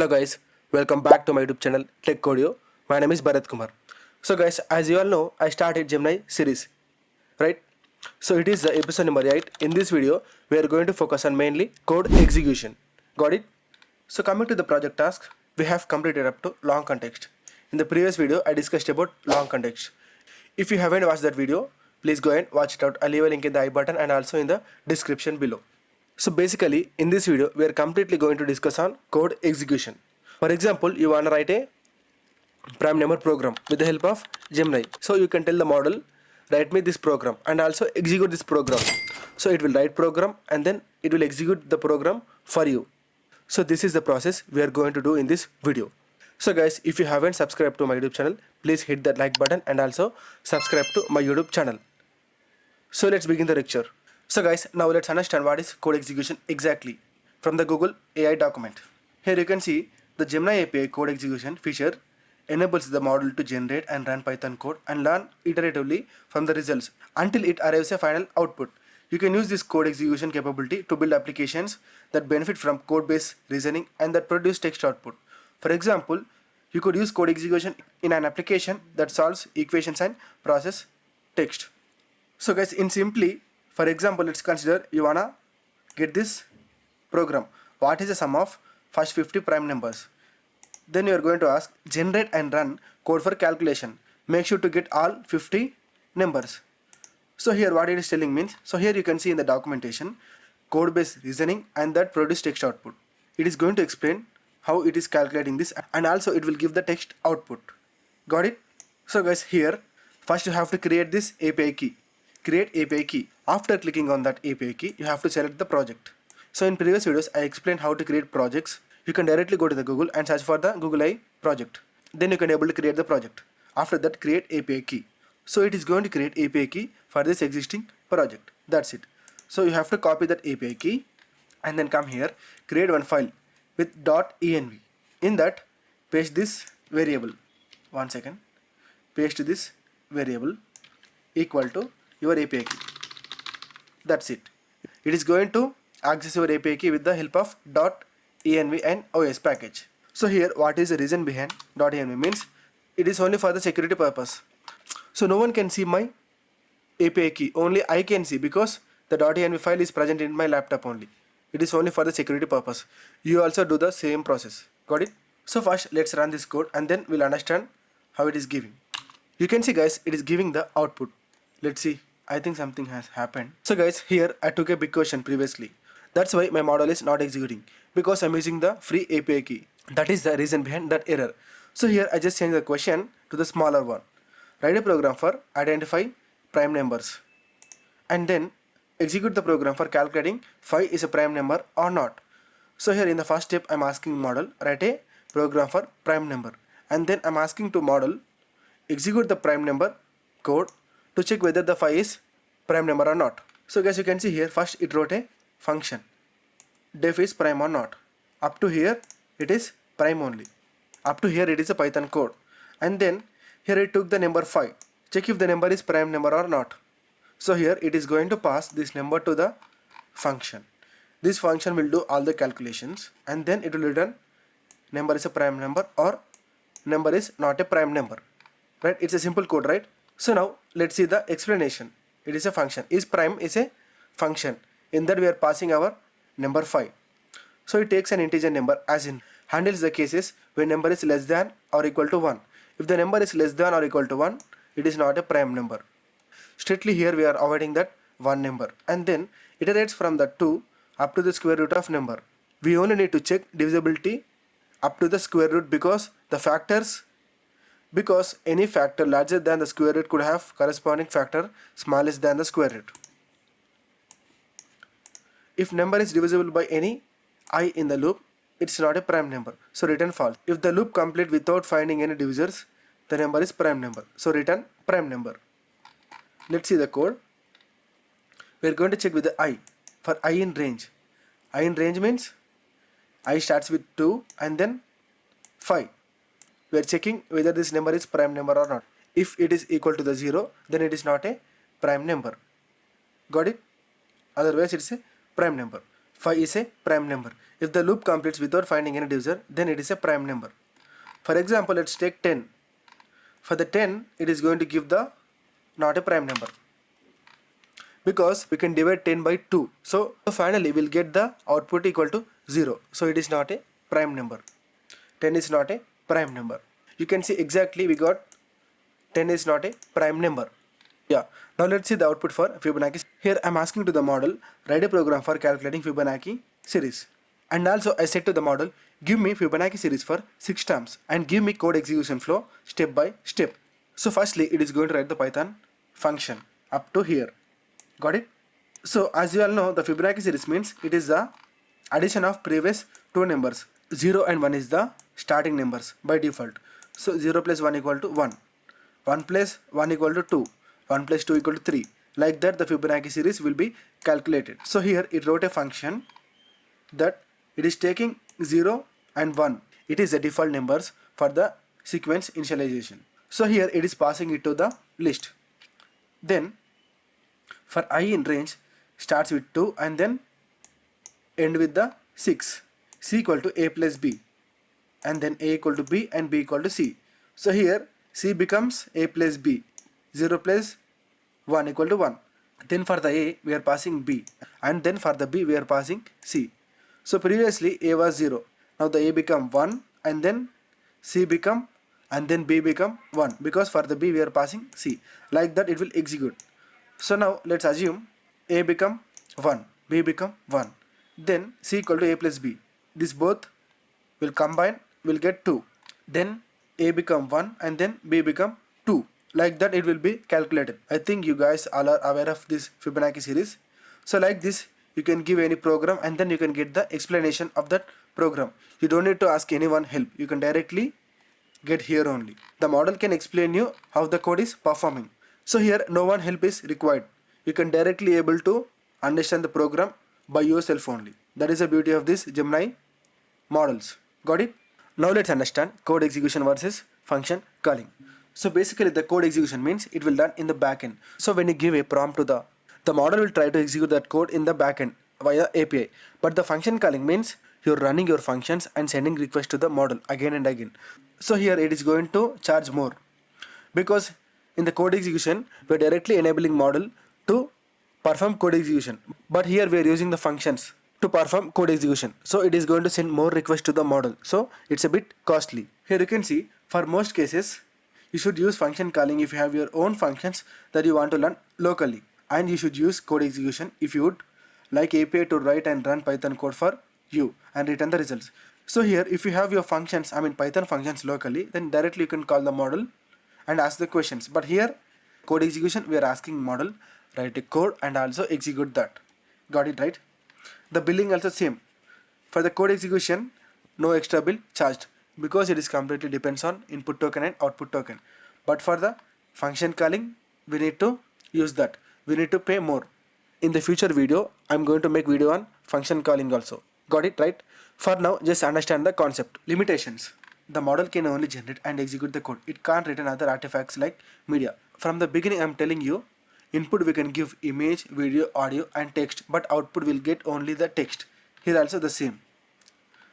Hello guys, welcome back to my YouTube channel techCodio. My name is Bharat Kumar. So guys, as you all know, I started Gemini series, right? So it is the episode number 8. In this video, we are going to focus on mainly code execution. Got it? So coming to the project task, we have completed up to long context. In the previous video, I discussed about long context. If you haven't watched that video, please go and watch it out. I'll leave a link in the I button and also in the description below. So basically, in this video, we are completely going to discuss on code execution. For example, you want to write a prime number program with the help of Gemini. So you can tell the model, write me this program and also execute this program. So it will write program and then it will execute the program for you. So this is the process we are going to do in this video. So guys, if you haven't subscribed to my YouTube channel, please hit that like button and also subscribe to my YouTube channel. So let's begin the lecture. So guys, now let's understand what is code execution exactly from the Google AI document. Here you can see the Gemini API code execution feature enables the model to generate and run Python code and learn iteratively from the results until it arrives a final output. You can use this code execution capability to build applications that benefit from code-based reasoning and that produce text output. For example, you could use code execution in an application that solves equations and process text. So guys, in simply, for example, let's consider you wanna get this program. What is the sum of first 50 prime numbers? Then you are going to ask generate and run code for calculation. Make sure to get all 50 numbers. So here what it is telling means, so here you can see in the documentation code based reasoning and that produce text output. It is going to explain how it is calculating this and also it will give the text output. Got it? So guys, here first you have to create this API key. Create API key. After clicking on that API key, you have to select the project. So in previous videos, I explained how to create projects. You can directly go to the Google and search for the Google AI project. Then you can able to create the project. After that, create API key. So it is going to create API key for this existing project. That's it. So you have to copy that API key and then come here, create one file with .env. In that, paste this variable. One second. Paste this variable equal to your API key. That's it. It is going to access your API key with the help of .env and OS package. So here what is the reason behind .env means it is only for the security purpose. So no one can see my API key, only I can see because the .env file is present in my laptop only. It is only for the security purpose. You also do the same process. Got it? So first let's run this code and then we'll understand how it is giving. You can see guys, it is giving the output. Let's see. I think something has happened. So guys, here I took a big question previously. That's why my model is not executing because I'm using the free API key. That is the reason behind that error. So here I just changed the question to the smaller one. Write a program for identify prime numbers and then execute the program for calculating 5 is a prime number or not. So here in the first step I'm asking model write a program for prime number and then I'm asking to model execute the prime number code to check whether the 5 is prime number or not. So guys, you can see here first it wrote a function def is prime or not. Up to here it is prime only. Up to here it is a Python code and then here it took the number 5. Check if the number is prime number or not. So here it is going to pass this number to the function. This function will do all the calculations and then it will return number is a prime number or number is not a prime number. Right? It's a simple code, right? So now let's see the explanation. It is a function. Is prime is a function. In that we are passing our number 5. So it takes an integer number as in handles the cases when number is less than or equal to 1. If the number is less than or equal to 1, it is not a prime number. Strictly here we are avoiding that 1 number and then iterates from the 2 up to the square root of number. We only need to check divisibility up to the square root because any factor larger than the square root could have corresponding factor smallest than the square root. If number is divisible by any I in the loop, it's not a prime number, so return false. If the loop complete without finding any divisors, the number is prime number, so return prime number. Let's see the code. We're going to check with the I for I in range. I in range means I starts with 2 and then 5. We are checking whether this number is prime number or not. If it is equal to the 0, then it is not a prime number. Got it? Otherwise it's a prime number. 5 is a prime number. If the loop completes without finding any divisor, then it is a prime number. For example, let's take 10. For the 10, it is going to give the not a prime number, because we can divide 10 by 2. So finally we'll get the output equal to 0. So it is not a prime number. 10 is not a prime number. You can see exactly we got 10 is not a prime number. Yeah. Now let's see the output for Fibonacci. Here I'm asking to the model, write a program for calculating Fibonacci series. And also I said to the model, give me Fibonacci series for 6 terms and give me code execution flow step by step. So firstly it is going to write the Python function up to here. Got it? So as you all know, the Fibonacci series means it is the addition of previous two numbers. 0 and 1 is the starting numbers by default. So 0 plus 1 equal to 1. 1 plus 1 equal to 2. 1 plus 2 equal to 3. Like that the Fibonacci series will be calculated. So here it wrote a function that it is taking 0 and 1. It is the default numbers for the sequence initialization. So here it is passing it to the list. Then for I in range starts with 2 and then end with the 6. C equal to A plus B. And then A equal to B and B equal to C. So here C becomes A plus B. 0 plus 1 equal to 1. Then for the A we are passing B. And then for the B we are passing C. So previously A was 0. Now the A become 1 and then C become and then B become 1. Because for the B we are passing C. Like that it will execute. So now let's assume A become 1. B become 1. Then C equal to A plus B. This both will combine, will get 2. Then A become 1 and then B become 2. Like that it will be calculated. I think you guys all are aware of this Fibonacci series. So like this you can give any program and then you can get the explanation of that program. You don't need to ask anyone help. You can directly get here only. The model can explain you how the code is performing. So here no one help is required. You can directly able to understand the program by yourself only. That is the beauty of this Gemini models. Got it? Now let's understand code execution versus function calling. So basically the code execution means it will run in the backend. So when you give a prompt to the model will try to execute that code in the backend via API. But the function calling means you're running your functions and sending requests to the model again and again. So here it is going to charge more, because in the code execution we are directly enabling model to perform code execution. But here we are using the functions to perform code execution. So it is going to send more requests to the model. So it's a bit costly. Here you can see for most cases you should use function calling if you have your own functions that you want to run locally. And you should use code execution if you would like API to write and run Python code for you and return the results. So here if you have your functions, Python functions locally, then directly you can call the model and ask the questions. But here code execution we are asking model write a code and also execute that. Got it, right? The billing also same. For the code execution no extra bill charged, because it is completely depends on input token and output token. But for the function calling we need to use that. We need to pay more. In the future video I'm going to make video on function calling also. Got it, right? For now just understand the concept. Limitations. The model can only generate and execute the code. It can't return other artifacts like media. From the beginning I'm telling you, input we can give image, video, audio and text, but output will get only the text. Here also the same.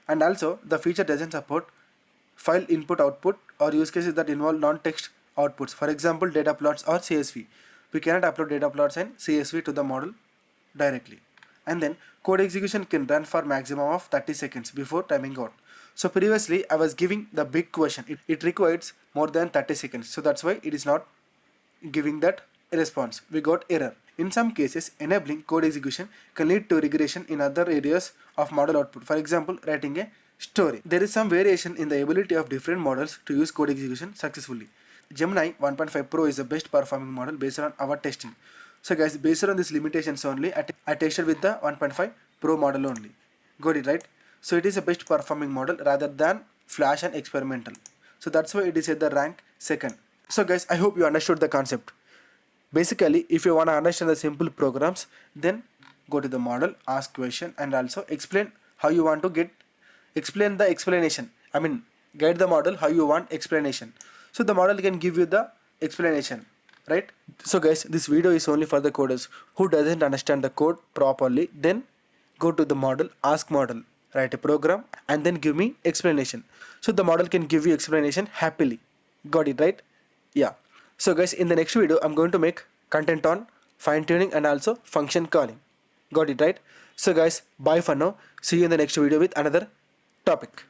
And also the feature doesn't support file input output or use cases that involve non-text outputs. For example, data plots or CSV. We cannot upload data plots and CSV to the model directly. And then code execution can run for maximum of 30 seconds before timing out. So previously I was giving the big question. It requires more than 30 seconds. So that's why it is not giving that response. We got error. In some cases, enabling code execution can lead to regression in other areas of model output. For example, writing a story. There is some variation in the ability of different models to use code execution successfully. Gemini 1.5 Pro is the best performing model based on our testing. So guys, based on these limitations only, I tested with the 1.5 Pro model only. Got it, right? So it is a best performing model rather than Flash and experimental. So that's why it is at the rank second. So guys, I hope you understood the concept. Basically, if you want to understand the simple programs, then go to the model, ask question and also explain how you want to explain the explanation. Guide the model how you want explanation. So the model can give you the explanation, right? So guys, this video is only for the coders who doesn't understand the code properly. Then go to the model, ask model, write a program, and then give me explanation. So the model can give you explanation happily. Got it, right? Yeah. So guys, in the next video, I'm going to make content on fine tuning and also function calling. Got it, right? So guys, bye for now. See you in the next video with another topic.